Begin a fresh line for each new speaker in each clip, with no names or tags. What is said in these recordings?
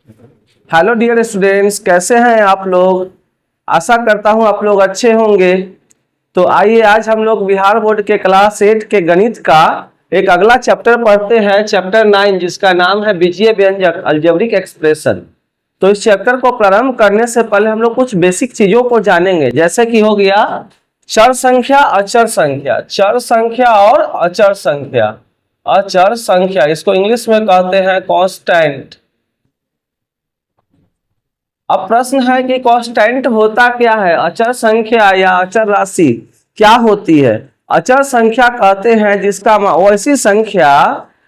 Hello dear students, कैसे हैं आप लोग। आशा करता हूं आप लोग अच्छे होंगे। तो आइए आज हम लोग बिहार बोर्ड के क्लास 8 के गणित का एक अगला चैप्टर पढ़ते हैं, चैप्टर 9, जिसका नाम है बीजीय व्यंजक अलजेब्रिक एक्सप्रेशन। तो इस चैप्टर को प्रारंभ करने से पहले हम लोग कुछ बेसिक चीजों को जानेंगे, जैसे कि हो गया चर संख्या, अचर संख्या, चर संख्या और अचर संख्या। अचर संख्या इसको इंग्लिश में कहते हैं कांस्टेंट। अब प्रश्न है कि कांस्टेंट होता क्या है, अचर संख्या या अचर राशि क्या होती है। अचर संख्या कहते हैं जिसका वैसी संख्या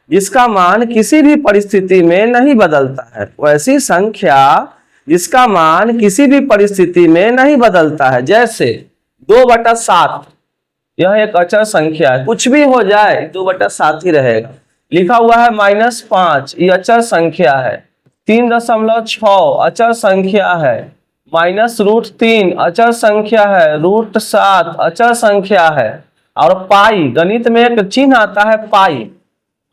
जिसका मान किसी भी परिस्थिति में नहीं बदलता है, वैसी संख्या जिसका मान किसी भी परिस्थिति में नहीं बदलता है। जैसे 2/7 यह एक अचर संख्या है, कुछ भी हो जाए 2/7 ही रहेगा। लिखा हुआ है -5, ये अचर संख्या है। 3.6 अचर संख्या है। -√3 अचर संख्या है। √7 अचर संख्या है। और पाई, गणित में एक चिन्ह आता है पाई,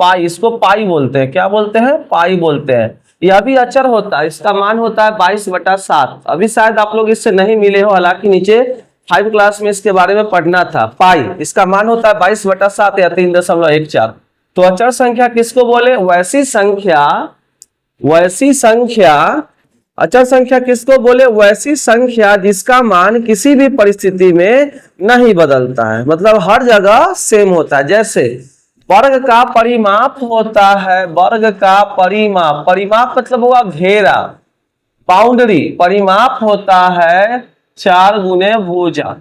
पाई इसको पाई बोलते हैं। क्या बोलते हैं? पाई बोलते हैं। यह भी अचर होता है, इसका मान होता है 22/7। अभी शायद आप लोग इससे नहीं मिले हो, हालांकि नीचे 5 क्लास में इसके बारे में पढ़ना था। पाई इसका मान होता है 22/7 या 3.14। तो अचर संख्या किसको बोले? वैसी संख्या अचर संख्या किसको बोले? वैसी संख्या जिसका मान किसी भी परिस्थिति में नहीं बदलता है, मतलब हर जगह सेम होता है। जैसे वर्ग का परिमाप होता है, वर्ग का परिमाप, परिमाप मतलब हुआ घेरा, बाउंड्री। परिमाप होता है 4 गुने भुजा,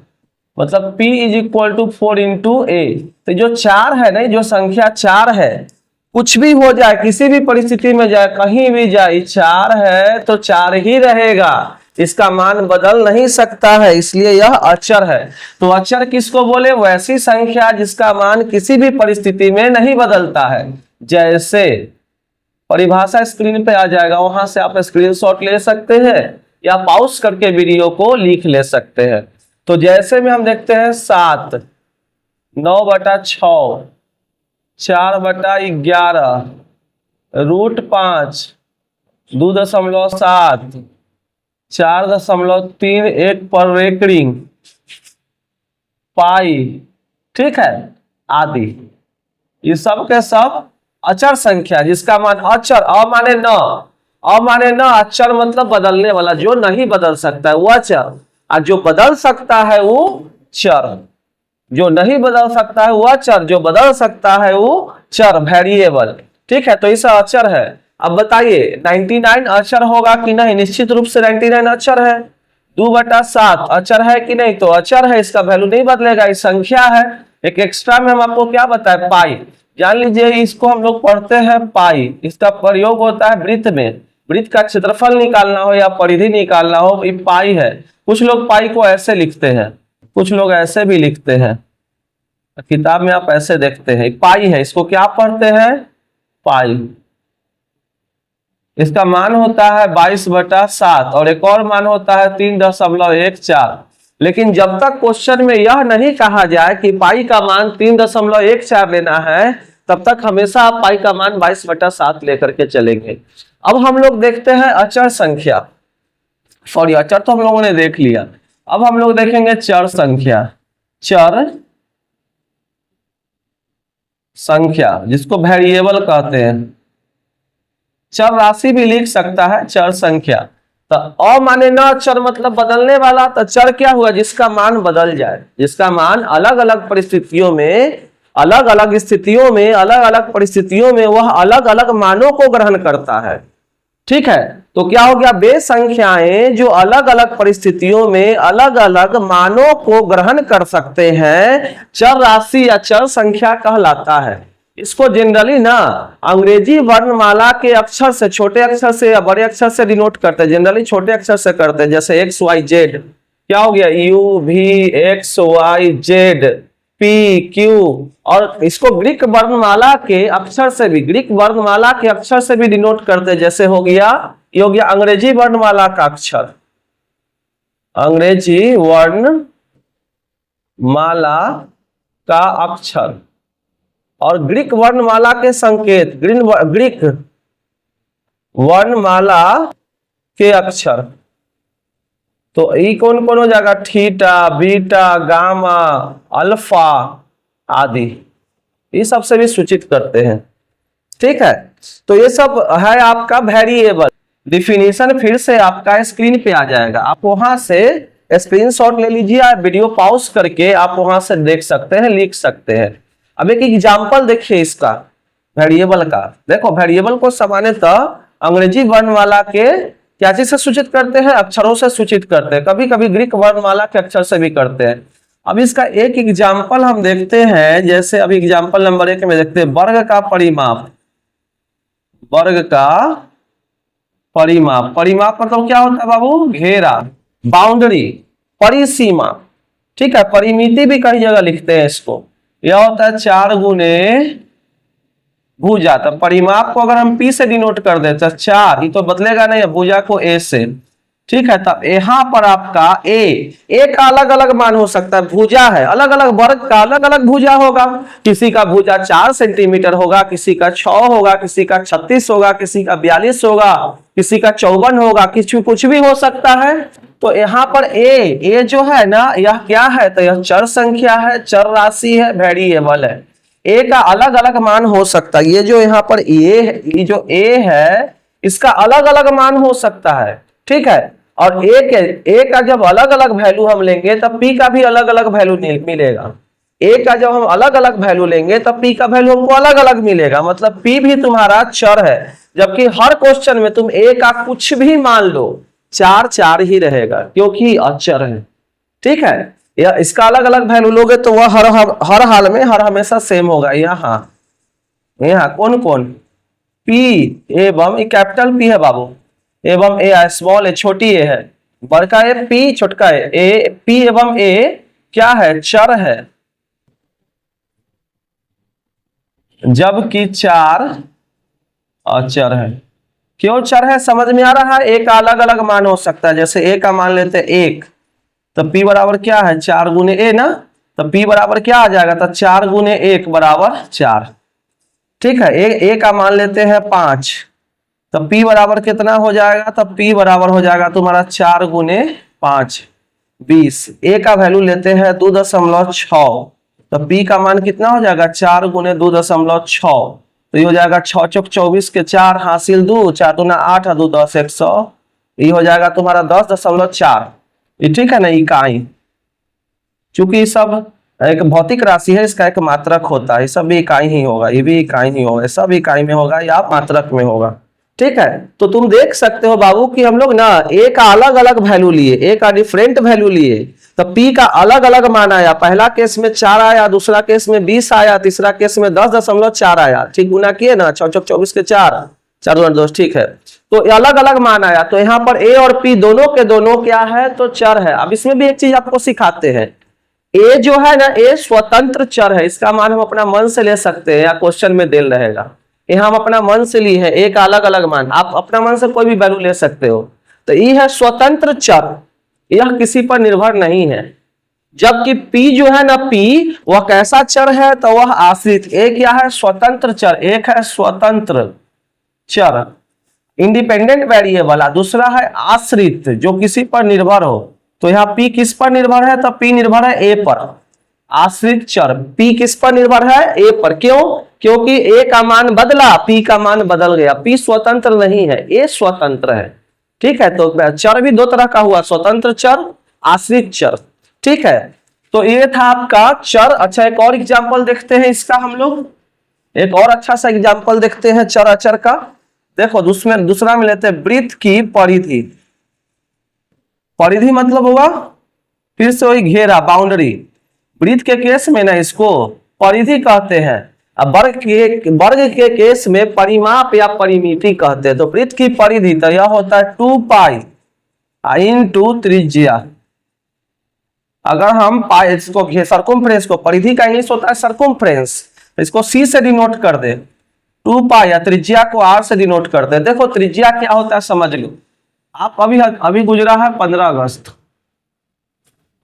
मतलब P = 4 × A। तो जो 4 है ना, जो संख्या 4 है, कुछ भी हो जाए, किसी भी परिस्थिति में जाए, कहीं भी जाए, 4 है तो 4 ही रहेगा, इसका मान बदल नहीं सकता है, इसलिए यह अचर है। तो अचर किसको बोले? वैसी संख्या जिसका मान किसी भी परिस्थिति में नहीं बदलता है। जैसे परिभाषा स्क्रीन पे आ जाएगा, वहां से आप स्क्रीनशॉट ले सकते हैं या पॉज करके वीडियो को लिख ले सकते हैं। तो जैसे में हम देखते हैं 7, 9/6, 4/11, √5, 2.7, 4.31 पर रेकरिंग, पाई, ठीक है, आदि। ये सब के सब अचर संख्या जिसका मान अचर, अमाने न, अचर मतलब बदलने वाला, जो नहीं बदल सकता है वो अचर, और जो बदल सकता है वो चर। जो नहीं बदल सकता है वो अचर, जो बदल सकता है वो चर, वेरिएबल। ठीक है, तो इसे अचर है। अब बताइए 99 अचर होगा कि नहीं? निश्चित रूप से 99 अचर है। 2/7 अचर है कि नहीं? तो अचर है, इसका वैल्यू नहीं बदलेगा, इस संख्या है। एक एक्स्ट्रा में हम आपको क्या बताए? पाई। जान लीजिए, इसको हम लोग पढ़ते हैं पाई। इसका प्रयोग होता है वृत्त में, वृत्त का क्षेत्रफल निकालना हो या परिधि निकालना हो, ये पाई है। कुछ लोग पाई को ऐसे लिखते हैं, कुछ लोग ऐसे भी लिखते हैं, किताब में आप ऐसे देखते हैं, पाई है। इसको क्या पढ़ते हैं? पाई। इसका मान होता है 22/7 और एक और मान होता है 3.14। लेकिन जब तक क्वेश्चन में यह नहीं कहा जाए कि पाई का मान 3.14 लेना है, तब तक हमेशा आप पाई का मान 22/7 लेकर के चलेंगे। अब हम लोग देखते हैं अचर संख्या। सॉरी, अचर तो हम लोगों ने देख लिया। अब हम लोग देखेंगे चर संख्या। चर संख्या जिसको वेरिएबल कहते हैं, चर राशि भी लिख सकता है, चर संख्या। तो अमाने न चर मतलब बदलने वाला। तो चर क्या हुआ? जिसका मान बदल जाए, जिसका मान अलग अलग परिस्थितियों में, अलग अलग स्थितियों में, अलग अलग परिस्थितियों में वह अलग अलग मानों को ग्रहण करता है। ठीक है, तो क्या हो गया? वे संख्याएं जो अलग अलग परिस्थितियों में अलग अलग मानों को ग्रहण कर सकते हैं, चर राशि या चर संख्या कहलाता है। इसको जनरली ना अंग्रेजी वर्णमाला के अक्षर से, छोटे अक्षर से या बड़े अक्षर से डिनोट करते हैं। जनरली छोटे अक्षर से करते हैं, जैसे XYZ। क्या हो गया? UVXYZ, PQ। और इसको ग्रीक वर्णमाला के अक्षर से भी, ग्रीक वर्णमाला के अक्षर से भी डिनोट करते हैं। जैसे हो गया, ये हो गया अंग्रेजी वर्णमाला का अक्षर, अंग्रेजी वर्णमाला का अक्षर। और ग्रीक वर्णमाला के संकेत, ग्रीक वर्णमाला के अक्षर। तो ये कौन कौन हो जाएगा? थीटा, बीटा, गामा, अल्फा आदि, ये सबसे भी सूचित करते हैं। ठीक है, तो ये सब है आपका वेरिएबल। डिफिनीशन फिर से आपका स्क्रीन पे आ जाएगा, आप वहां से स्क्रीनशॉट ले लीजिए, आप वीडियो पॉज करके आप वहां से देख सकते हैं, लिख सकते हैं। अब एक एग्जांपल देखिए इसका वेरिएबल का। देखो वेरिएबल को सामान्यतः अंग्रेजी वर्णमाला के क्या चीज से सूचित करते हैं? अक्षरों से सूचित करते हैं, कभी कभी ग्रीक वर्णमाला के अक्षर से भी करते हैं। अब इसका एक एग्जाम्पल हम देखते हैं, जैसे अभी एग्जाम्पल नंबर 1 में देखते हैं वर्ग का परिमाप। वर्ग का परिमाप, परिमाप मतलब क्या होता है बाबू? घेरा, बाउंड्री, परिसीमा। ठीक है, परिमिति भी कई जगह लिखते हैं इसको। यह होता है 4 गुने भुजा। तो परिमाप को अगर हम P से डिनोट कर दे तो 4, ये तो बदलेगा नहीं, भुजा को A से। ठीक है, तब यहाँ पर आपका A का अलग अलग मान हो सकता है, भुजा है, अलग अलग वर्ग का अलग अलग भुजा होगा। किसी का भुजा 4 सेंटीमीटर होगा, किसी का 6 होगा, किसी का 36 होगा, किसी का 42 होगा, किसी का 54 होगा, कुछ भी हो सकता है। तो यहाँ पर A जो है ना, यह क्या है? तो यह चर संख्या है, चर राशि है, वेरिएबल है। A का अलग अलग मान हो सकता है। ये जो यहाँ पर ये जो A है, इसका अलग अलग मान हो सकता है। ठीक है, और A का जब अलग अलग वैल्यू हम लेंगे तब P का भी अलग अलग वैल्यू मिलेगा। A का जब हम अलग अलग वैल्यू लेंगे तब P का वैल्यू हमको अलग अलग मिलेगा। मतलब P भी तुम्हारा चर है, जबकि हर क्वेश्चन में तुम A का कुछ भी मान लो, 4 ही रहेगा, क्योंकि अचर है। ठीक है, या इसका अलग अलग वैल्यू लोगे तो वह हर हाल में हर हमेशा सेम होगा। यहाँ कौन कौन? P एवं कैपिटल P है बाबू, एवं A स्मॉल A छोटी A है, बड़का A P छोटका A P एवं A क्या है? चर है, जबकि 4 अचर है। क्यों चर है? समझ में आ रहा है? A का अलग अलग मान हो सकता है। जैसे A का मान लेते हैं 1, तो P बराबर क्या है? 4 गुने A ना, तो P बराबर क्या आ जाएगा? तो 4 गुने 1 बराबर 4। ठीक है, A का मान लेते हैं 5, तो P बराबर कितना हो जाएगा? तो P बराबर हो जाएगा तुम्हारा 4 गुने 5 20। A का वैल्यू लेते हैं 2.6, तो P का मान कितना हो जाएगा? 4 गुने 2.6, तो ये हो जाएगा 6 चौक 24 के 4 हासिल 2, 4 दूना 8 2 10 100, ये हो जाएगा तुम्हारा 10.4। ये ठीक है ना, इकाई। चूंकि सब एक भौतिक राशि है, इसका एक मात्रक होता है, ये सब भी इकाई ही होगा, ये भी इकाई ही होगा, सब इकाई में होगा या मात्रक में होगा। ठीक है, तो तुम देख सकते हो बाबू कि हम लोग ना A का अलग अलग वैल्यू लिए, A का डिफरेंट वैल्यू लिए, तो P का अलग अलग मान आया। पहला केस में 4 आया, दूसरा केस में 20 आया, तीसरा केस में 10.4 आया। ठीक, गुना किए ना, 6 चौक 24 के 4 4 दूना 2, ठीक है, तो अलग अलग मान आया। तो यहाँ पर A और P दोनों के दोनों क्या है? तो चर है। अब इसमें भी एक चीज आपको सिखाते हैं, A जो है ना, A स्वतंत्र चर है, इसका मान हम अपना मन से ले सकते हैं या क्वेश्चन में दिल रहेगा। ये हम अपना मन से लिए है, A का अलग अलग मान, आप अपना मन से कोई भी वैल्यू ले सकते हो। तो ये है स्वतंत्र चर, यह किसी पर निर्भर नहीं है। जबकि P जो है ना, P वह कैसा चर है? तो वह आश्रित। A क्या है? स्वतंत्र चर, एक है स्वतंत्र चर इंडिपेंडेंट वेरिएबल, दूसरा है आश्रित जो किसी पर निर्भर हो। तो यहाँ P किस पर निर्भर है? तो P निर्भर है A पर। आश्रित चर P किस पर निर्भर है? A पर। क्यों? क्योंकि A का मान बदला, P का मान बदल गया। P स्वतंत्र नहीं है, A स्वतंत्र है। ठीक है, तो चर भी दो तरह का हुआ, स्वतंत्र चर, आश्रित चर। ठीक है, तो ये था आपका चर। अच्छा, एक और एग्जाम्पल देखते हैं इसका हम लोग, एक और अच्छा सा एग्जाम्पल देखते हैं चर अचर का। देखो दूसरा में लेते हैं वृत्त की परिधि। परिधि मतलब होगा फिर से वही घेरा, बाउंड्री। वृत्त के केस में ना इसको परिधि कहते हैं, अब वर्ग के केस में परिमाप या परिमिति कहते हैं। तो वृत्त की परिधि तो यह होता है 2 पाई इंटू त्रिज्या। अगर हम पाई इसको सर्कुम्फ्रेंस को, परिधि का इंग्लिश होता है सर्कुम्फ्रेंस, इसको C से डिनोट कर दे, 2 पाई या त्रिज्या को R से डिनोट करते हैं। देखो त्रिज्या क्या होता है समझ लो। आप अभी गुजरा है 15 अगस्त,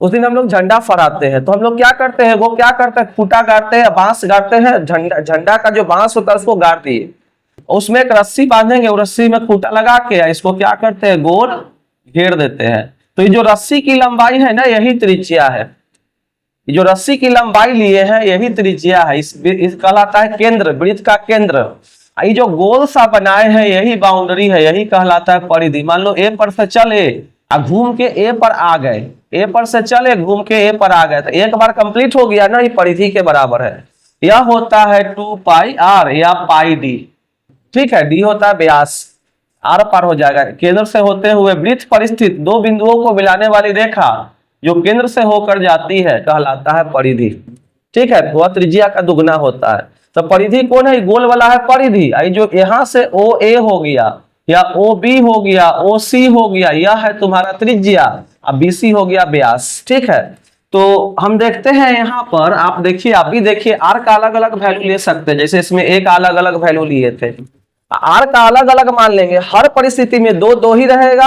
उस दिन हम लोग झंडा फहराते हैं। तो हम लोग क्या करते हैं, वो क्या करते हैं, खूंटा गाड़ते हैं, बांस गाड़ते हैं, झंडा का जो बांस होता है उसको गाड़ दिए, उसमें एक रस्सी बांधेंगे, वो रस्सी में खूंटा लगा के इसको क्या करते हैं, गोल घेर देते हैं। तो ये जो रस्सी की लंबाई है ना, यही त्रिज्या है। ये जो रस्सी की लंबाई लिए हैं यही त्रिज्या है। इस कहलाता है केंद्र, वृत्त का केंद्र। ये जो गोल सा बनाए हैं यही बाउंड्री है, यही कहलाता है परिधि। मान लो ए पर से चले और घूम के ए पर आ गए, ए पर से चले घूम के ए पर आ गए, तो एक बार कंप्लीट हो गया ना, ये परिधि के बराबर है। यह होता है 2 पाई आर या पाई डी। ठीक है, डी होता है व्यास, आर पार हो जाएगा। केंद्र से होते हुए वृत्त पर स्थित दो बिंदुओं को मिलाने वाली रेखा जो केंद्र से होकर जाती है कहलाता है परिधि। ठीक है, वह त्रिज्या का दुगना होता है। तो परिधि कौन है, गोल वाला है परिधि। आई जो यहां से ओ ए हो गया या ओ बी हो गया, ओ सी हो गया, यह है तुम्हारा त्रिज्या, अब बी सी हो गया व्यास। ठीक है, तो हम देखते हैं यहाँ पर, आप देखिए, आप भी देखिए, आर का अलग अलग वैल्यू ले सकते हैं। जैसे इसमें एक अलग अलग वैल्यू लिए थे, आर का अलग अलग मान लेंगे। हर परिस्थिति में दो दो ही रहेगा।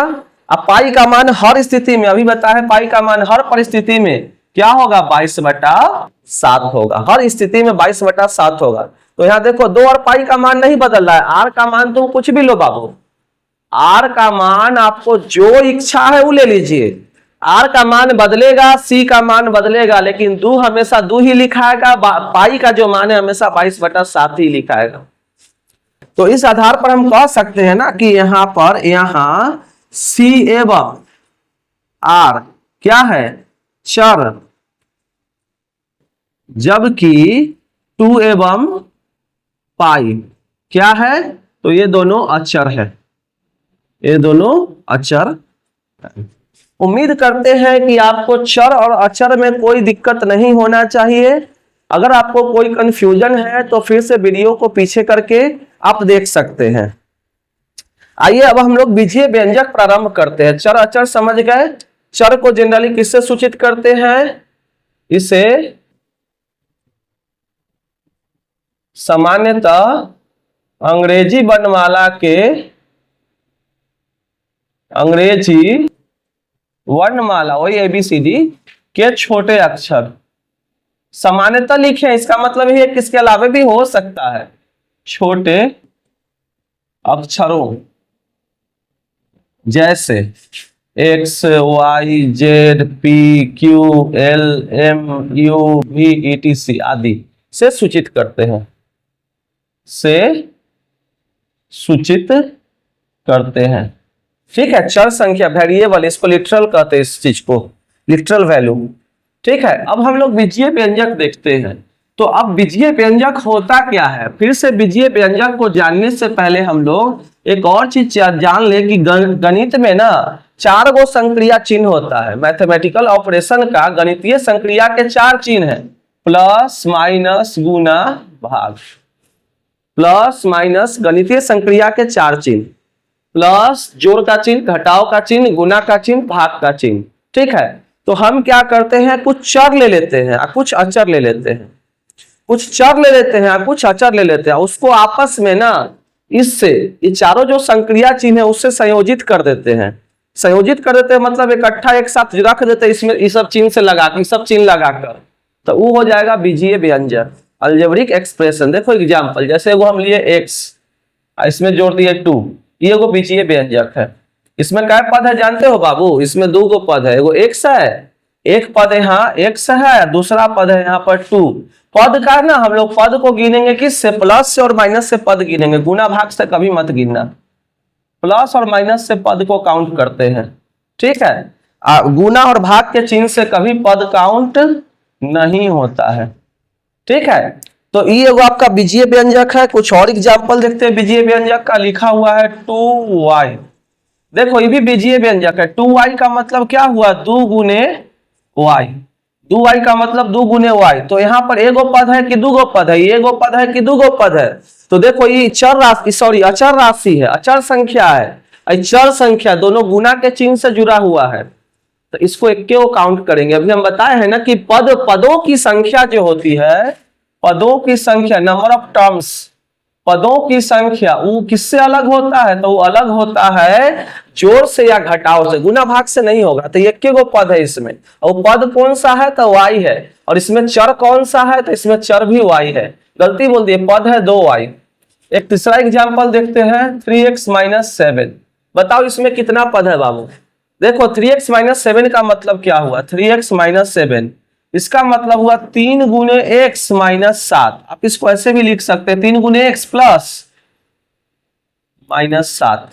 अब पाई का मान हर स्थिति में, अभी बताया पाई का मान हर परिस्थिति में क्या होगा, 22/7 होगा। हर स्थिति में 22/7 होगा। तो यहाँ देखो, 2 और पाई का मान नहीं बदल रहा है। आर का मान तुम कुछ भी लो बाबू, आर का मान आपको जो इच्छा है वो ले लीजिए। आर का मान बदलेगा, सी का मान बदलेगा, लेकिन दू हमेशा दू ही लिखाएगा। पाई का जो मान है हमेशा 22/7 ही लिखाएगा। तो इस आधार पर हम कह सकते हैं ना कि यहाँ पर, यहाँ सी एवं आर क्या है, चर, जबकि 2 एवं पाई क्या है, तो ये दोनों अचर है, ये दोनों अचर है। उम्मीद करते हैं कि आपको चर और अचर में कोई दिक्कत नहीं होना चाहिए। अगर आपको कोई कंफ्यूजन है तो फिर से वीडियो को पीछे करके आप देख सकते हैं। आइए अब हम लोग बीजीय व्यंजक प्रारंभ करते हैं। चर अचर समझ गए। चर को जनरली किससे सूचित करते हैं, इसे सामान्यतः अंग्रेजी वर्णमाला के, अंग्रेजी वर्णमाला वही ABCD के छोटे अक्षर सामान्यतः लिखे। इसका मतलब ये किसके अलावा भी हो सकता है, छोटे अक्षरों जैसे X, Y, Z, P, Q, L, M, U, V, etc आदि से सूचित करते हैं, से सूचित करते हैं। ठीक है, चर संख्या वेरिएबल, इसको लिटरल कहते हैं, इस चीज को लिटरल वैल्यू। ठीक है, अब हम लोग बीजीय व्यंजक देखते हैं। तो अब बीजीय व्यंजक होता क्या है, फिर से बीजीय व्यंजक को जानने से पहले हम लोग एक और चीज जान ले कि गणित में ना 4 गो संक्रिया चिन्ह होता है। मैथमेटिकल ऑपरेशन का गणितीय संक्रिया के 4 चिन्ह है, प्लस, माइनस, गुना, भाग। प्लस माइनस गणितीय संक्रिया के 4 चिन्ह, प्लस जोड़ का चिन्ह, घटाव का चिन्ह, गुना का चिन्ह, भाग का चिन्ह। ठीक है, तो हम क्या करते हैं, कुछ चर ले लेते हैं और कुछ अचर ले लेते हैं, कुछ चर ले लेते हैं और कुछ अचर ले लेते हैं। उसको आपस में ना, इससे ये चारों जो संक्रिया चिन्ह है उससे संयोजित कर देते हैं। संयोजित कर देते हैं मतलब इकट्ठा एक साथ रख देते हैं, इसमें इस सब चिन्ह से लगा के, सब चिन्ह लगाकर, तो वो हो जाएगा बीजीय व्यंजक, अलजेब्रिक एक्सप्रेशन। देखो एग्जाम्पल, जैसे वो हम लिए x, इसमें जोड़ दिए 2, ये वो बीजीय व्यंजक है। इसमें क्या पद है जानते हो बाबू, इसमें 2 गो पद है, वो x है, एक पद यहाँ x है, दूसरा पद है यहाँ पर 2। पद का ना हम लोग पद को गिनेंगे किससे, प्लस से और माइनस से पद गिनेंगे, गुना भाग से कभी मत गिनना, प्लस और माइनस से पद को काउंट करते हैं। ठीक है, गुना और भाग के चिन्ह से कभी पद काउंट नहीं होता है। ठीक है, तो ये वो आपका बीजीय व्यंजक है। कुछ और एग्जाम्पल देखते हैं बीजीय व्यंजक का। लिखा हुआ है 2y, देखो ये भी बीजीय व्यंजक है। 2y का मतलब क्या हुआ, 2 गुने y, 2y का मतलब 2 गुने y। तो यहाँ पर एगो पद है कि 2 गो पद है, एगो पद है कि 2 गो पद है। तो देखो ये चर राशि, सॉरी अचर राशि है, अचर संख्या है। चर संख्या दोनों गुना के चिन्ह से जुड़ा हुआ है, तो इसको एक को काउंट करेंगे। अभी हम बताए हैं ना कि पदों की संख्या जो होती है, पदों की संख्या, नंबर ऑफ टर्म्स, पदों की संख्या वो किससे अलग होता है, तो वो अलग होता है जोड़ से या घटाव से, गुना भाग से नहीं होगा। तो एक गो पद है इसमें, और पद कौन सा है, तो y है, और इसमें चर कौन सा है, तो इसमें चर भी y है। गलती बोल दिए, पद है 2y, एक तीसरा एग्जाम्पल देखते हैं 3x माइनस 7। बताओ इसमें कितना पद है बाबू। देखो 3x माइनस 7 का मतलब क्या हुआ, 3x माइनस 7 इसका मतलब हुआ 3 गुने x माइनस 7। आप इसको ऐसे भी लिख सकते हैं 3 गुने x प्लस माइनस 7।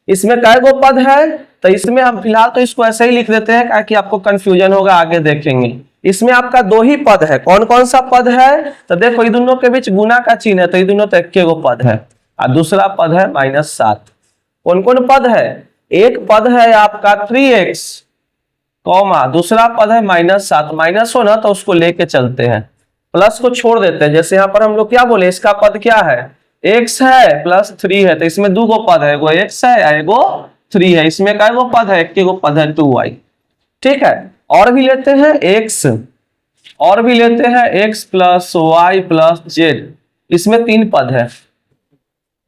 इसमें कै गो पद है, तो इसमें हम फिलहाल तो इसको ऐसे ही लिख देते हैं ताकि आपको कंफ्यूजन होगा, आगे देखेंगे। इसमें आपका 2 ही पद है। कौन कौन सा पद है, तो देखो ये दोनों के बीच गुना का चिन्ह है, तो ये दोनों तो एक गो पद है, और दूसरा पद है माइनस 7। कौन कौन पद है, एक पद है आपका 3x कॉमा, दूसरा पद है माइनस 7। माइनस हो ना तो उसको लेके चलते हैं, प्लस को छोड़ देते हैं। जैसे यहाँ पर हम लोग क्या बोले, इसका पद क्या है, x है प्लस 3 है, तो इसमें 2 गो पद है, एगो x है एगो 3 है। इसमें कै गो पद है, एक गो पद है 2y। ठीक है, और भी लेते हैं x, और भी लेते हैं x plus y plus z. इसमें 3 पद है,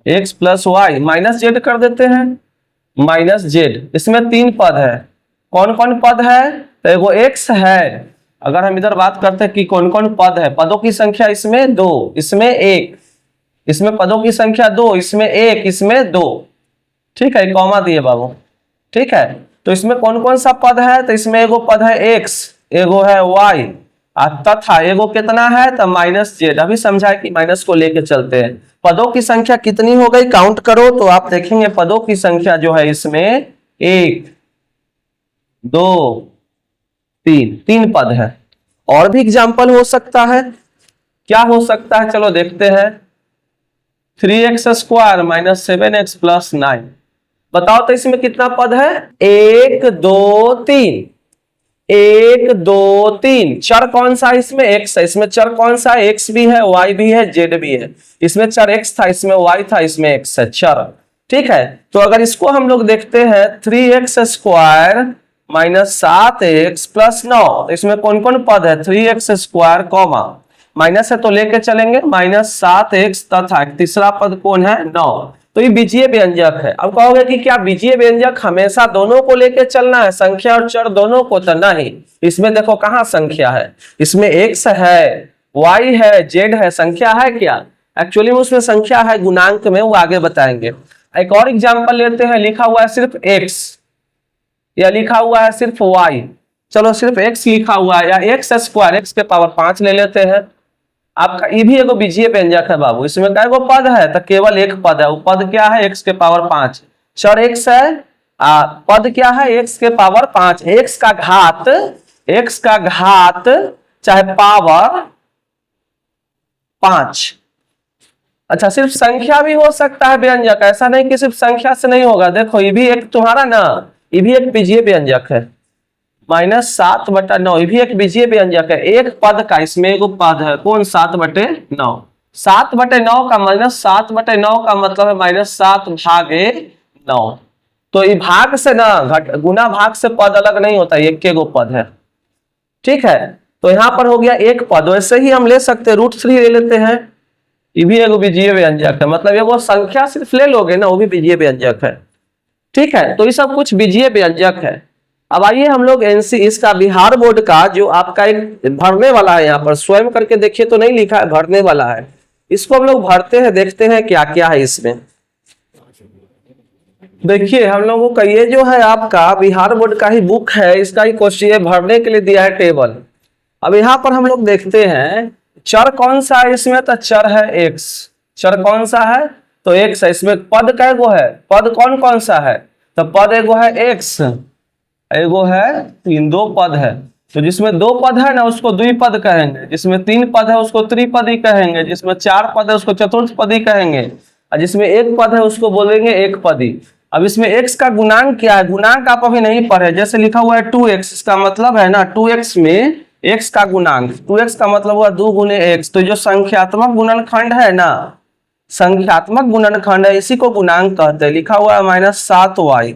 x plus y minus z कर देते हैं, माइनस जेड। इसमें 3 पद है। कौन कौन पद है, तो एगो x है। अगर हम इधर बात करते हैं कि कौन कौन पद है, पदों की संख्या इसमें 2, इसमें 1, इसमें पदों की संख्या 2, इसमें 1, इसमें 2। ठीक है, कॉमा दिए बाबू। ठीक है, तो इसमें कौन कौन सा पद है, तो इसमें एगो पद है x, एगो है y, तथा एगो कितना है, तो माइनस जेड। अभी समझा कि माइनस को लेके चलते हैं। पदों की संख्या कितनी हो गई, काउंट करो तो आप देखेंगे पदों की संख्या जो है इसमें 1 2 3 पद है। और भी एग्जाम्पल हो सकता है, क्या हो सकता है, चलो देखते हैं। 3x square minus 7x plus 9। बताओ तो इसमें कितना पद है, 1 2 3, 1 2 3। चर कौन सा है इसमें, x है। इसमें चर कौन सा है, x भी है y भी है z भी है। इसमें चर x था, इसमें y था, इसमें x है चर। ठीक है, तो अगर इसको हम लोग देखते हैं 3x square minus 7x plus 9, तो इसमें कौन कौन पद है, 3x स्क्वायर कॉमा माइनस है तो लेके चलेंगे माइनस 7x, तथा तीसरा पद कौन है 9। तो ये बीजीय व्यंजक है। अब कहोगे कि क्या बीजीय व्यंजक हमेशा दोनों को लेके चलना है, संख्या और चर दोनों को, तो नहीं। इसमें देखो कहाँ संख्या है, इसमें x है, y है, z है, संख्या है क्या, एक्चुअली में उसमें संख्या है गुणांक में, वो आगे बताएंगे। एक और एग्जांपल लेते हैं, लिखा हुआ है सिर्फ x या लिखा हुआ है सिर्फ y। चलो सिर्फ x लिखा हुआ है, या x स्क्वायर, x के पावर 5 ले लेते हैं। आपका ये भी एगो बीजीय व्यंजक है बाबू। इसमें कै गो पद है, तो केवल एक पद है। वो पद क्या है, x के पावर 5। चर x है, पद क्या है, x के पावर 5। x का घात चाहे पावर 5। अच्छा, सिर्फ संख्या भी हो सकता है व्यंजक, ऐसा नहीं कि सिर्फ संख्या से नहीं होगा। देखो ये भी एक तुम्हारा ना, ये भी एक बीजीय व्यंजक है, माइनस 7/9। ये भी एक बीजीय व्यंजक है, एक पद का। इसमें एक पद है कौन, 7/9। 7/9 का माइनस 7/9 का मतलब है माइनस 7/9। तो ये भाग से ना गुना भाग से पद अलग नहीं होता, एक के गो पद है। ठीक है, तो यहाँ पर हो गया एक पद। वैसे ही हम ले सकते हैं √3 ले लेते हैं, ये भी एक बीजीय व्यंजक है। मतलब ये वो संख्या सिर्फ ले लोगे ना, वो भी बीजीय व्यंजक है। ठीक है, तो ये सब कुछ बीजीय व्यंजक है। अब आइए हम लोग एनसी इसका बिहार बोर्ड का जो आपका एक भरने वाला है, यहाँ पर स्वयं करके देखिए तो नहीं लिखा है, भरने वाला है। इसको हम लोग भरते हैं, देखते हैं क्या क्या है इसमें। देखिए हम लोगों का ये जो है आपका बिहार बोर्ड का ही बुक है, इसका ही क्वेश्चन भरने के लिए दिया है टेबल। अब यहाँ पर हम लोग देखते हैं चर कौन सा है इसमें, तो चर है x। चर कौन सा है, तो x है। इसमें पद कै गो है, पद कौन कौन सा है, तो पद एगो है x, एगो है 2 पद है। तो जिसमें 2 पद है ना उसको द्विपद कहेंगे, जिसमें 3 पद है उसको त्रिपदी कहेंगे, जिसमें 4 पद है उसको चतुर्थपदी कहेंगे, और जिसमें 1 पद है उसको बोलेंगे एक पदी। अब इसमें x का गुणांक क्या है, गुणांक आप अभी नहीं पढ़े। जैसे लिखा हुआ है 2x, इसका मतलब है ना 2x में x का गुणांक, 2x का मतलब हुआ 2 गुने x। तो जो संख्यात्मक गुणनखंड है ना, संख्यात्मक गुणनखंड है, इसी को गुणांक कहते हैं। लिखा हुआ है -7y,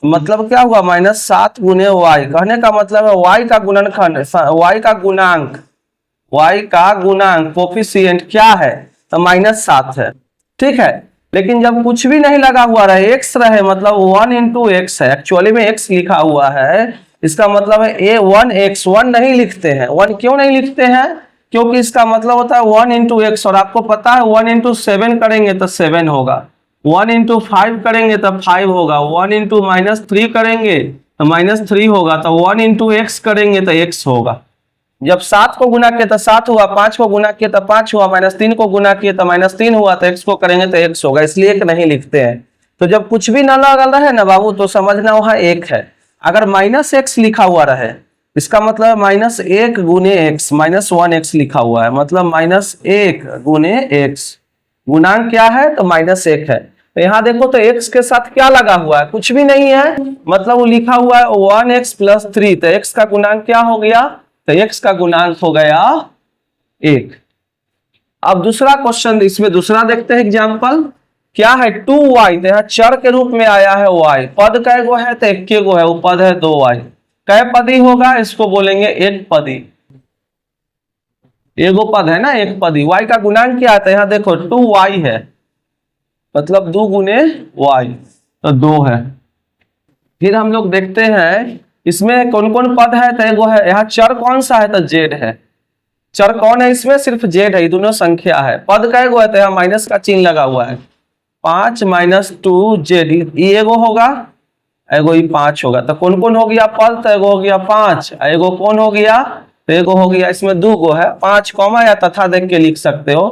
मतलब क्या हुआ, -7 गुने y। कहने का मतलब है y का गुणनखंड, y का गुणांक, y का गुणांक कोफिशिएंट क्या है, तो -7 है। ठीक है, लेकिन जब कुछ भी नहीं लगा हुआ रहे, x रहे, मतलब 1 × x है, एक्चुअली में x लिखा हुआ है, इसका मतलब है a 1x। 1 नहीं लिखते हैं, 1 क्यों नहीं लिखते हैं, क्योंकि इसका मतलब होता है 1 इंटू एक्स, और आपको पता है 1 इंटू 7 करेंगे तो 7 होगा, 1 इंटू 5 करेंगे तो 5 होगा, 1 इंटू -3 करेंगे तो -3 होगा, तो 1 इंटू एक्स करेंगे तो x होगा। जब 7 को गुना किया तो 7 हुआ, 5 को गुना किया तो 5 हुआ, -3 को गुना किया तो -3 हुआ, तो x को करेंगे तो x होगा, इसलिए एक नहीं लिखते हैं। तो जब कुछ भी ना लगा रहे ना बाबू तो समझना वहां एक है। अगर -x लिखा हुआ रहे इसका मतलब -1 गुने x, -1x लिखा हुआ है मतलब -1 गुने x, गुणांक क्या है तो -1 है। तो यहाँ देखो तो x के साथ क्या लगा हुआ है, कुछ भी नहीं है, मतलब वो लिखा हुआ है 1x + 3, तो x का गुणांक क्या हो गया, तो x का गुणांक हो गया 1। अब दूसरा क्वेश्चन, इसमें दूसरा देखते हैं एग्जाम्पल, क्या है 2y, तो यहाँ चर के रूप में आया है y, पद कै गो है तो एक गो है, वो पद है 2y, कै पदी होगा इसको बोलेंगे एक पदी, एगो पद है ना एक पदी। y का गुणांक क्या आता है, यहाँ देखो 2y है मतलब 2 गुने y तो 2 है। फिर हम लोग देखते हैं इसमें कौन कौन पद है, तो एगो है, यहाँ चर कौन सा है तो z है, चर कौन है इसमें सिर्फ z है, ये दोनों संख्या है। पद कै गो है तो यहाँ माइनस का चिन्ह लगा हुआ है, 5 - 2z, ये एगो होगा, एगो ये 5 होगा, तो कौन कौन हो गया पद, तो एगो हो गया 5, एगो कौन हो गया तो एगो हो गया, इसमें 2 गो है, 5 कॉमा या तथा देख के लिख सकते हो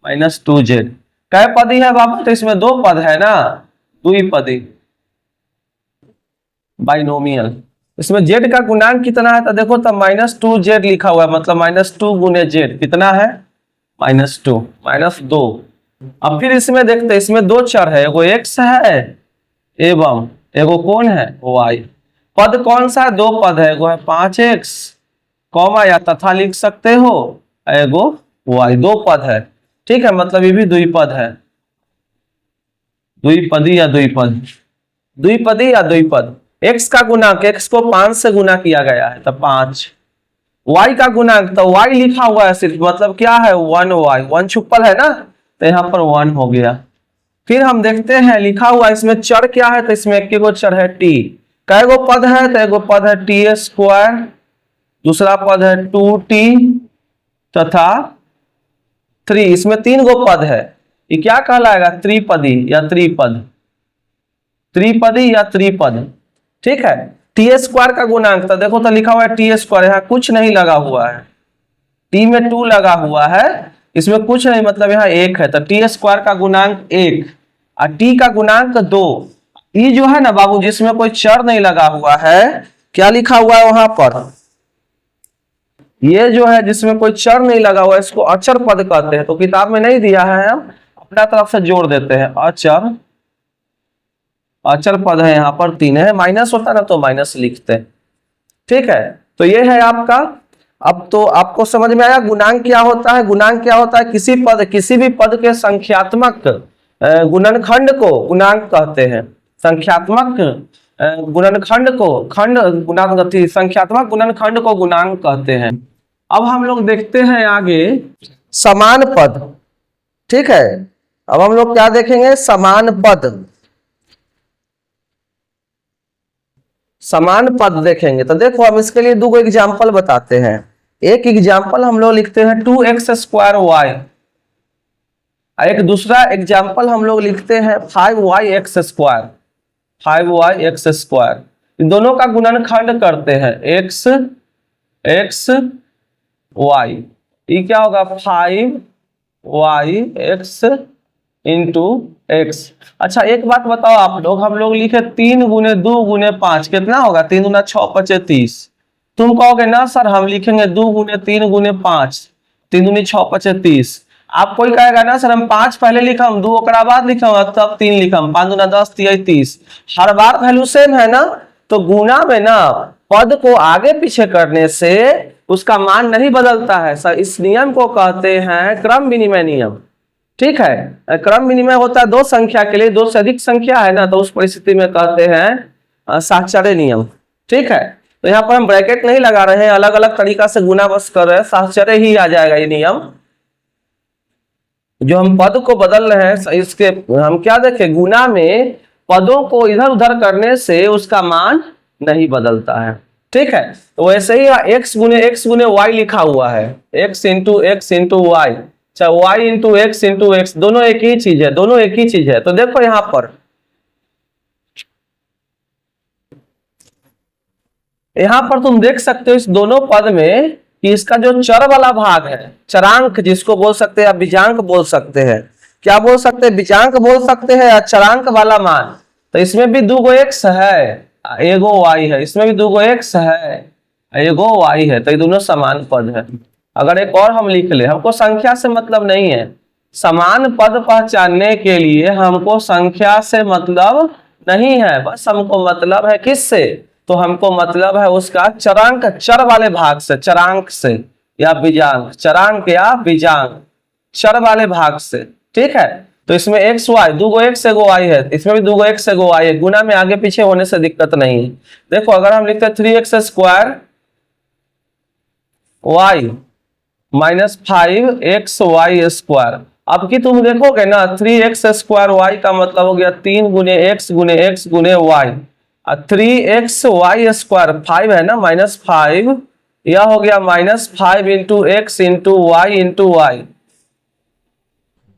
-2z। कै पदी है बाबा, तो इसमें 2 पद है ना, द्विपदी बाइनोमियल। इसमें z का गुणांक कितना है तो देखो तो -2z लिखा हुआ है मतलब -2 गुने z कितना है -2 -2। अब फिर इसमें देखते हैं, इसमें 2 चर है, एगो x है एवं एगो कौन है y। पद कौन सा है, 2 पद है, एगो है 5x कॉमा या तथा लिख सकते हो, एगो y, 2 पद है, ठीक है, मतलब ये भी द्विपद है, द्विपदी या द्विपद, द्विपदी या द्विपद। x का गुणांक, x को 5 से गुना किया गया है तो 5, y का गुणांक तो y लिखा हुआ है सिर्फ, मतलब क्या है 1y, 1 छुपल है ना तो यहाँ पर 1 हो गया। फिर हम देखते हैं लिखा हुआ इसमें चर क्या है, तो इसमें एक चर है t, कै गो पद है तो एगो पद है t², दूसरा पद है 2t तथा 3, इसमें 3 गो पद है, ये क्या कहलाएगा त्रिपदी या त्रिपद, त्रिपदी या त्रिपद, ठीक है। t² का गुणांक तो देखो तो लिखा हुआ है t², यहाँ कुछ नहीं लगा हुआ है, t में 2 लगा हुआ है, इसमें कुछ नहीं मतलब यहाँ 1 है, तो t² का गुणांक 1 और t का गुणांक 2। ये जो है ना बाबू जिसमें कोई चर नहीं लगा हुआ है, क्या लिखा हुआ है वहां पर, ये जो है जिसमें कोई चर नहीं लगा हुआ है इसको अचर पद कहते हैं, तो किताब में नहीं दिया है, हम अपना तरफ से जोड़ देते हैं, अचर, अचर पद है, यहाँ पर 3 है, माइनस होता है ना तो माइनस लिखते हैं, ठीक है। तो ये है आपका, अब तो आपको समझ में आया गुणांक क्या होता है। गुणांक क्या होता है, किसी पद, किसी भी पद के संख्यात्मक गुणनखंड को गुणांक कहते हैं, संख्यात्मक गुणनखंड को खंड गुणांक, संख्यात्मक गुणनखंड को गुणांक कहते हैं। अब हम लोग देखते हैं आगे समान पद, ठीक है। अब हम लोग क्या देखेंगे, समान पद, समान पद देखेंगे। तो देखो हम इसके लिए 2 एग्जाम्पल बताते हैं। एक एग्जाम्पल हम लोग लिखते हैं 2x² y, एक दूसरा एग्जाम्पल हम लोग लिखते हैं 5yx², 5yx²। इन दोनों का गुणनखंड करते हैं x y, ये क्या होगा 5yx इंटू x। अच्छा एक बात बताओ आप लोग, हम लोग लिखे 3 गुने 2 गुने 5 कितना होगा, 3 गुना 6 × 5 = 30। तुम कहोगे ना सर हम लिखेंगे 2 गुने 3 गुने 5, 3 दूनी 6 × 5 = 30। आप कोई कहेगा ना सर हम 5 पहले लिखम, 2 ओकरा बाद लिखम तब 3 लिखम, 5 दूना 10 = 30। हर बार वैल्यू सेम है ना, तो गुना में ना पद को आगे पीछे करने से उसका मान नहीं बदलता है सर, इस नियम को कहते हैं क्रम विनिमय नियम, ठीक है। क्रम विनिमय होता है 2 संख्या के लिए, 2 से अधिक संख्या है ना तो उस परिस्थिति में कहते हैं साहचर्य नियम, ठीक है। तो यहाँ पर हम ब्रैकेट नहीं लगा रहे हैं, अलग अलग तरीका से गुना बस कर रहे हैं, साहचर्य ही आ जाएगा ये नियम। जो हम पद को बदल रहे हैं इसके हम क्या देखें, गुना में पदों को इधर उधर करने से उसका मान नहीं बदलता है, ठीक है। तो वैसे ही x गुने y लिखा हुआ है, x इंटू वाई, चाहे y इंटू एक्स, दोनों एक ही चीज है, दोनों एक ही चीज है। तो देखो यहां पर तुम देख सकते हो इस दोनों पद में कि इसका जो चर वाला भाग है, चरांक जिसको बोल सकते हैं या बीजांक बोल सकते हैं, क्या बोल सकते हैं, बीजांक बोल सकते हैं या चरांक वाला मान। तो इसमें भी 2 x है, एगो y है, इसमें भी 2 x है, एगो y है। तो ये दोनों समान पद है। अगर एक और हम लिख ले, हमको संख्या से मतलब नहीं है, समान पद पहचानने के लिए हमको संख्या से मतलब नहीं है, बस हमको मतलब है किससे, तो हमको मतलब है उसका चरांक, चर वाले भाग से, चरांक से या बीजांक, चरांक या बीजांक, चर वाले भाग से। ठीक है। तो इसमें एक्स वाई, 2 x एगो y है, इसमें भी 2 x एगो y है, गुना में आगे पीछे होने से दिक्कत नहीं है। देखो अगर हम लिखते हैं 3x square y minus 5x y square, अब की तुम देखोगे ना 3x स्क्वायर y का मतलब हो गया 3 गुने x गुने x गुने y, और 3x y स्क्वायर 5 है ना, -5, यह हो गया -5 इंटू एक्स इंटू वाई।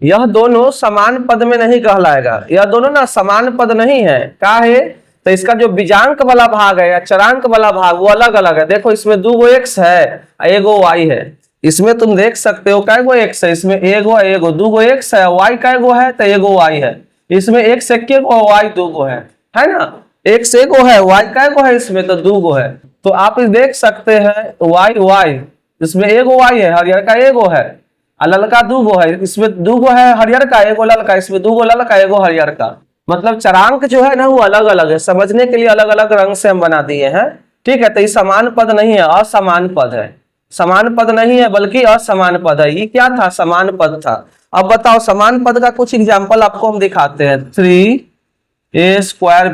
यह दोनों समान पद में नहीं कहलाएगा, यह दोनों ना समान पद नहीं है। क्या है, तो इसका जो बीजांक वाला भाग है या चरांक वाला भाग वो अलग अलग है। देखो इसमें 2 x है, एगो y है, इसमें तुम देख सकते हो कैगो x है, इसमें एगो 2 x है, y कैगो है, तो एगो y है। इसमें x एगो y 2 है ना, x एगो है, y कैगो है, इसमें तो 2 है। तो आप देख सकते हैं y, इसमें एगो y है, हरियर का एगो है, ललका 2 है, इसमें 2 है हरियर का, एगो ललका, इसमें 2 ललका एगो हरियर का। मतलब चरांक जो है ना वो अलग अलग है, समझने के लिए अलग अलग रंग से हम बना दिए हैं। ठीक है। तो ये समान पद नहीं है, असमान पद है, समान पद नहीं है बल्कि असमान पद है। ये क्या था, समान पद था। अब बताओ समान पद का कुछ एग्जाम्पल आपको हम दिखाते हैं। 3a स्क्वायर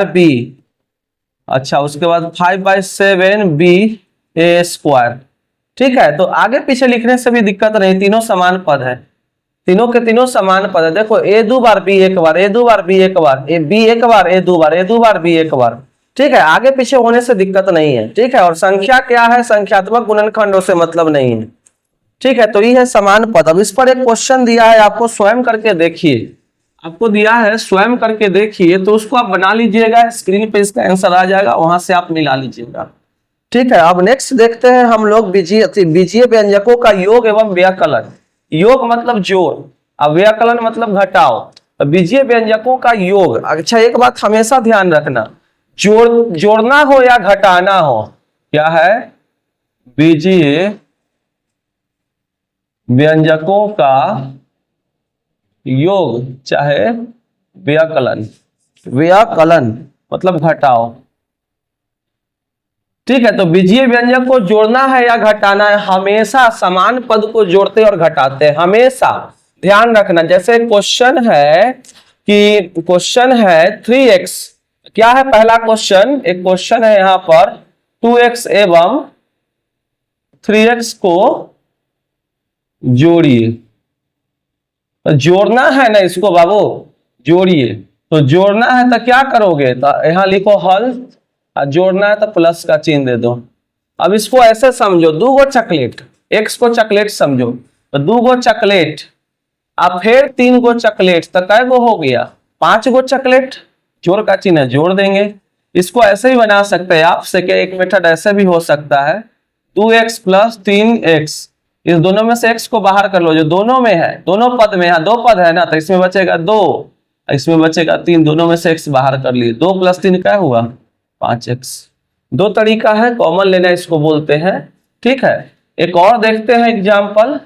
b, अच्छा उसके बाद 5/7 b स्क्वायर। ठीक है। तो आगे पीछे लिखने से भी दिक्कत नहीं, तीनों समान पद है, तीनों के तीनों समान पद है। देखो a 2 bar b 1 bar, a 2 bar b 1 bar, b 1 bar a 2 bar, a 2 bar b 1 बार। ठीक है। आगे पीछे होने से दिक्कत नहीं है। ठीक है। और संख्या क्या है, संख्यात्मक गुणनखंडों से मतलब नहीं है। ठीक है। तो ये है समान पद। अब इस पर एक क्वेश्चन दिया है, आपको स्वयं करके देखिए, आपको दिया है स्वयं करके देखिए, तो उसको आप बना लीजिएगा, स्क्रीन पे इसका आंसर आ जाएगा, वहां से आप मिला लीजिएगा। ठीक है। अब नेक्स्ट देखते हैं हम लोग बीजीय व्यंजकों का योग एवं व्याकलन। योग मतलब जोड़, अब व्याकलन मतलब घटाओ। बीजीय व्यंजकों का योग, अच्छा एक बात हमेशा ध्यान रखना, जोड़ना हो या घटाना हो, क्या है, बीजीय व्यंजकों का योग चाहे व्याकलन मतलब घटाओ। ठीक है। तो बीजीय व्यंजक को जोड़ना है या घटाना है, हमेशा समान पद को जोड़ते और घटाते हैं, हमेशा ध्यान रखना। जैसे क्वेश्चन है 3x, क्या है पहला क्वेश्चन, एक क्वेश्चन है यहां पर 2x एवं 3x को जोड़िए। तो जोड़ना है ना इसको बाबू, जोड़िए। तो जोड़ना है तो क्या करोगे, तो यहां लिखो हल, जोड़ना है तो प्लस का चिन्ह दे दो। अब इसको ऐसे समझो, 2 चॉकलेट, x को चॉकलेट समझो, तो 2 चॉकलेट, अब फिर 3 चॉकलेट, तो कै गो हो गया, 5 चॉकलेट, जोड़ का चिन्ह है, जोड़ देंगे। इसको ऐसे ही बना सकते हैं आप, से एक मेथड ऐसे भी हो सकता है, 2x + 3x, इस दोनों में से x को बाहर कर लो, जो दोनों में है, दोनों पद में है, 2 पद है ना, तो इसमें बचेगा 2, इसमें बचेगा 3, दोनों में से x बाहर कर लिए, 2 + 3 क्या हुआ, 5x। 2 तरीका है, कॉमन लेना इसको बोलते हैं। ठीक है। एक और देखते हैं एग्जाम्पल।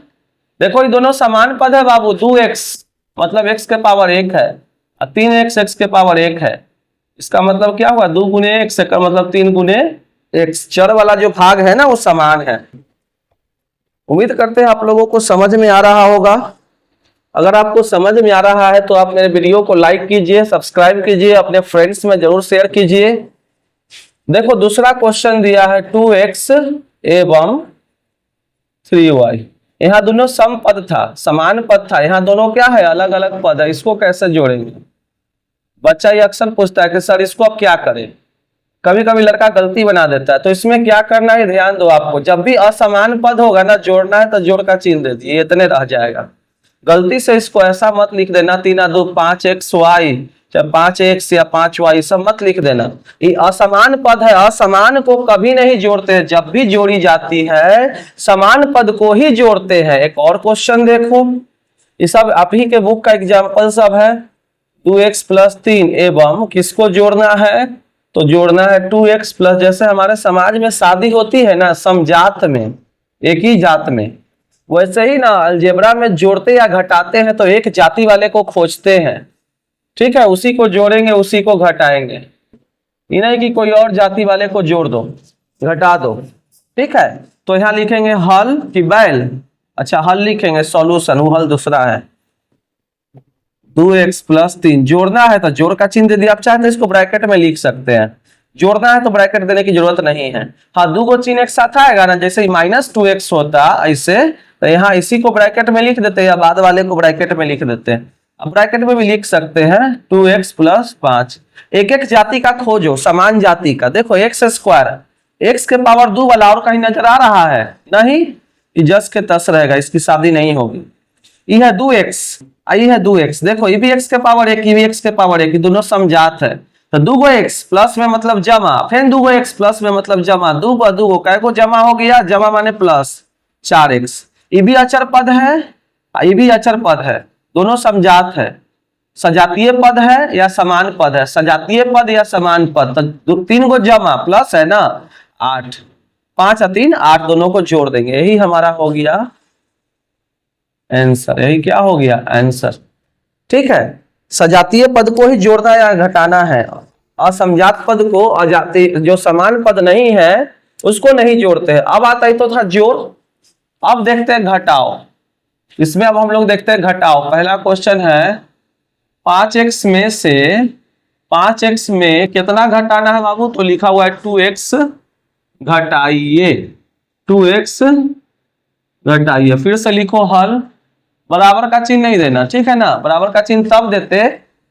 देखो ये दोनों समान पद है बाबू, 2x मतलब x के पावर 1 है, और 3x x के पावर 1 है। इसका मतलब क्या हुआ, 2 गुने x का मतलब 3 गुने x। चर वाला जो भाग है ना वो समान है। उम्मीद करते हैं आप लोगों को समझ में आ रहा होगा। अगर आपको समझ में आ रहा है तो आप मेरे वीडियो को लाइक कीजिए, सब्सक्राइब कीजिए, अपने फ्रेंड्स में जरूर शेयर कीजिए। देखो दूसरा क्वेश्चन दिया है 2x एवं 3y, यहाँ दोनों सम पद था, समान पद था, यहाँ दोनों क्या है, अलग अलग पद है। इसको कैसे जोड़ेंगे, बच्चा ये अक्सर पूछता है कि सर इसको अब क्या करें। कभी कभी लड़का गलती बना देता है। तो इसमें क्या करना है, ध्यान दो आपको, जब भी असमान पद होगा ना, जोड़ना है तो जोड़ का चिन्ह दे दिए, इतने रह जाएगा। गलती से इसको ऐसा मत लिख देना 3 2 5xy, चाहे 5x या 5y, सब मत लिख देना। ये असमान पद है, असमान को कभी नहीं जोड़ते हैं, जब भी जोड़ी जाती है समान पद को ही जोड़ते हैं। एक और क्वेश्चन देखो, ये सब आप ही के बुक का एग्जाम्पल सब है। 2x + 3 एवं किसको जोड़ना है, तो जोड़ना है 2x प्लस, जैसे हमारे समाज में शादी होती है ना समजात में, एक ही जात में, वैसे ही ना अलजेब्रा में जोड़ते या घटाते हैं तो एक जाति वाले को खोजते हैं, ठीक है, उसी को जोड़ेंगे उसी को घटाएंगे, ये नहीं कि कोई और जाति वाले को जोड़ दो घटा दो, ठीक है। तो यहाँ लिखेंगे हल कि बैल, अच्छा हल लिखेंगे, सॉल्यूशन, वो हल दूसरा है। 2x + 3 जोड़ना है तो जोड़ का चिन्ह दे दिया, आप चाहते इसको ब्रैकेट में लिख सकते हैं, जोड़ना है तो ब्रैकेट देने की जरूरत नहीं है। हाँ, दो को चिन्ह एक साथ आएगा ना, जैसे -2x होता ऐसे, तो यहाँ इसी को ब्रैकेट में लिख देते हैं या बाद वाले को ब्रैकेट में लिख देते हैं। अब ब्रैकेट में भी लिख सकते हैं 2x + 5। एक एक जाति का खोजो, समान जाति का, देखो x², x के पावर 2 वाला और कहीं नजर आ रहा है नहीं, जस के तस रहेगा, इसकी शादी नहीं होगी। ये है 2x, आई है 2x, देखो ये भी x के पावर 1, ये भी x के पावर 1, दोनों समजात है। तो 2x प्लस में मतलब जमा, फिर 2x प्लस में मतलब जमा, 2 कै को जमा हो गया, जमा माने प्लस 4x। ये भी अचर पद है, ये भी अचर पद है, दोनों समजात है। सजातीय पद है या समान पद है, सजातीय पद या समान पद, तो 3 को जमा प्लस है ना 8, 5 और 3 8, दोनों को जोड़ देंगे, यही हमारा हो गया आंसर, यही क्या हो गया आंसर, ठीक है। सजातीय पद को ही जोड़ना या घटाना है, असमजात पद को, अजाति जो समान पद नहीं है उसको नहीं जोड़ते हैं। अब आता है तो था जोड़, अब देखते हैं घटाओ, इसमें अब हम लोग देखते हैं घटाओ। पहला क्वेश्चन है 5x में से 5x में कितना घटाना है बाबू, तो लिखा हुआ है 2x घटाइए, 2x घटाइए, फिर से लिखो हल, बराबर का चिन्ह नहीं देना, ठीक है ना, बराबर का चिन्ह तब देते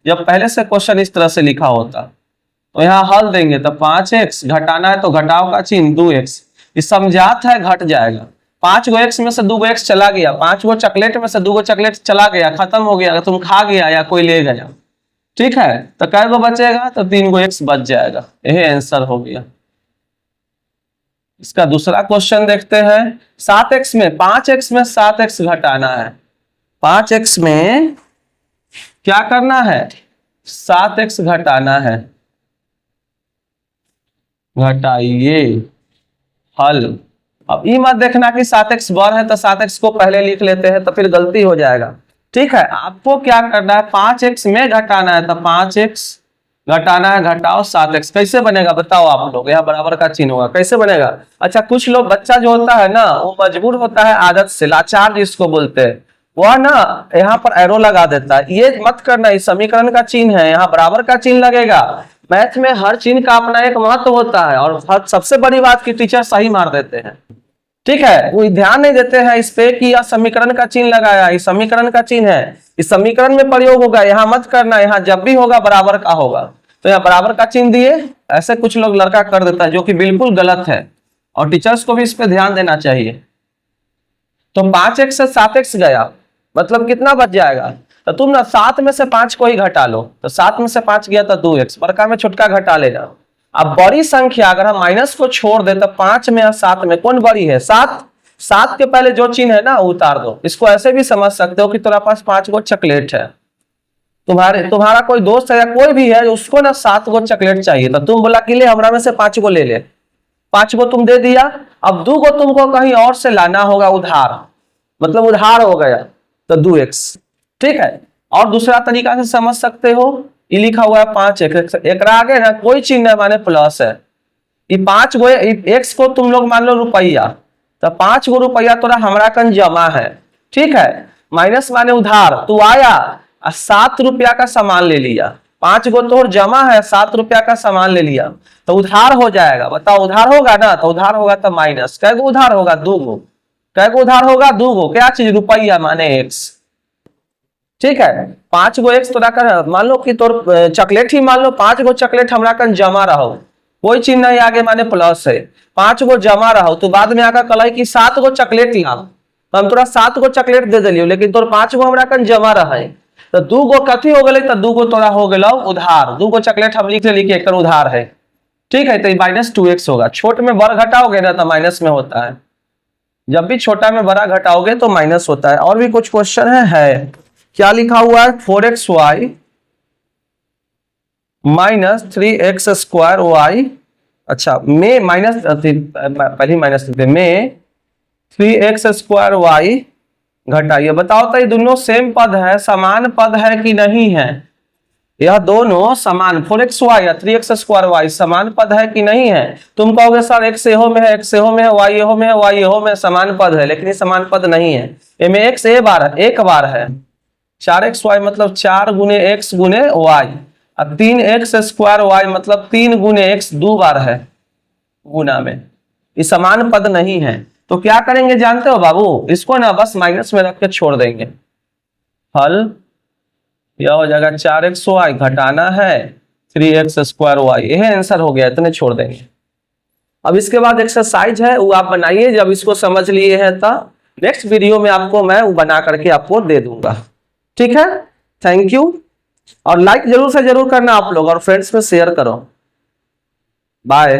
जब पहले से क्वेश्चन इस तरह से लिखा होता। तो यहाँ हल देंगे तो 5x घटाना है तो घटाओ का चिन्ह 2x, ये समझात है घट जाएगा, 5 गो x में से 2 गो x चला गया, 5 गो चॉकलेट में से 2 गो चॉकलेट चला गया, खत्म हो गया, तुम खा गया या कोई ले गया, ठीक है, तो कै गो बचेगा, तो 3 गो x बच जाएगा, यही आंसर हो गया। इसका दूसरा क्वेश्चन देखते हैं, 7x में 5x में 7x घटाना है, 5x में क्या करना है, 7x घटाना है, घटाइए हल। अब ये मत देखना कि 7x बड़ है तो 7x को पहले लिख लेते हैं तो फिर गलती हो जाएगा, ठीक है। आपको क्या करना है, 5x में घटाना है तो 5x घटाना है, घटाओ 7x, कैसे बनेगा बताओ आप लोग, यहाँ बराबर का चिन्ह होगा, कैसे बनेगा। अच्छा, कुछ लोग, बच्चा जो होता है ना वो मजबूर होता है आदत से, लाचार जिसको बोलते हैं, वह ना यहाँ पर एरो लगा देता है, ये मत करना, इस समीकरण का चिन्ह है, यहाँ बराबर का चिन्ह लगेगा। मैथ में हर चिन्ह का अपना एक महत्व होता है, और सबसे बड़ी बात की टीचर सही मार देते हैं, ठीक है, वो ध्यान नहीं देते हैं इस पे कि यह समीकरण का चिन्ह लगाया, इस समीकरण का चिन्ह है, इस समीकरण में प्रयोग होगा, यहाँ मत करना, यहाँ जब भी होगा बराबर का होगा, तो यहाँ बराबर का चिन्ह दिए, ऐसे कुछ लोग लड़का कर देता है जो कि बिल्कुल गलत है, और टीचर्स को भी इस पे ध्यान देना चाहिए। तो 5x से 7x गया, मतलब कितना बच जाएगा, तो तुम ना 7 में से 5 को ही घटा लो, तो 7 में से 5 गया तो 2x, बड़का में छोटका घटा लेना। अब बड़ी संख्या अगर हम माइनस को छोड़ दे तो 5 में और 7 में कौन बड़ी है, 7, 7 के पहले जो चिन्ह है ना उतार दो। इसको ऐसे भी समझ सकते हो कि तुम्हारे पास 5 गो चॉकलेट है, तुम्हारा कोई दोस्त है या कोई भी है उसको ना 7 गो चॉकलेट चाहिए, तो तुम बोला कि ले हमरा में से 5 गो ले ले, 5 गो तुम दे दिया, अब 2 गो तुमको कहीं और से लाना होगा उधार, मतलब उधार हो गया, तो 2x, ठीक है। और दूसरा तरीका से समझ सकते हो, ये लिखा हुआ है 5x, एक आगे ना कोई चिन्ह है माने प्लस है, ये 5 गो x को तुम लोग मान लो रुपया, तो 5 गो रुपया तोरा हमरा कन जमा है, ठीक है, माइनस माने उधार, तू आया 7 रुपया का सामान ले लिया, 5 गो तोर जमा है, 7 रुपया का सामान ले लिया, तो उधार हो जाएगा, बताओ उधार होगा ना, तो उधार होगा तो माइनस, कै गो उधार होगा, 2 गो, कै गो उधार होगा, 2 गो, क्या चीज, रुपया माने x, ठीक है। 5 गो x तोरा कर, मान लो कि तोर चॉकलेट ही मान लो 5 गो चॉकलेट हमरा कन जमा रहो, कोई चिन्ह नहीं आगे माने प्लस है। 5 गो जमा रहा तो बाद में आकर कल कि 7 गो चॉकलेट ला, तो हम तोरा 7 गो चॉकलेट दे दिलियो, लेकिन तोर 5 गो हमरा कन जमा रहा है, तो 2 गो कथी हो गए, तो 2 गो तोरा हो गए उधार। 2 गो चॉकलेट हम लिख ले एक उधार है, ठीक है। तो -2x होगा। छोट में बड़ घटाओगे ना तो माइनस में होता है, जब भी छोटा में बड़ा घटाओगे तो माइनस होता है। और भी कुछ क्वेश्चन है क्या लिखा हुआ है, 4xy -3x² अच्छा में माइनस पहले माइनस में 3x² घटाइए। बताओ तो ये दोनों सेम पद है, समान पद है कि नहीं है? यह दोनों समान 4xy या 3x² समान पद है कि नहीं है? तुम कहोगे सर x एहो में है, x एहो में है, y एहो में है, y एहो में समान पद है, लेकिन ये समान पद नहीं है। इनमें x एक बार है, 4xy मतलब 4 गुने x गुने y, और 3x² मतलब 3 गुने x 2 बार है गुना में। ये समान पद नहीं है, तो क्या करेंगे जानते हो बाबू? इसको ना बस माइनस में रख के छोड़ देंगे। हल यह हो जाएगा 4xy घटाना है 3x²y, यह आंसर हो गया, इतने छोड़ देंगे। अब इसके बाद एक्सरसाइज है वो आप बनाइए, जब इसको समझ लिए हैं तो नेक्स्ट वीडियो में आपको मैं वो बना करके आपको दे दूंगा, ठीक है। थैंक यू, और लाइक जरूर से जरूर करना आप लोग, और फ्रेंड्स में शेयर करो। बाय।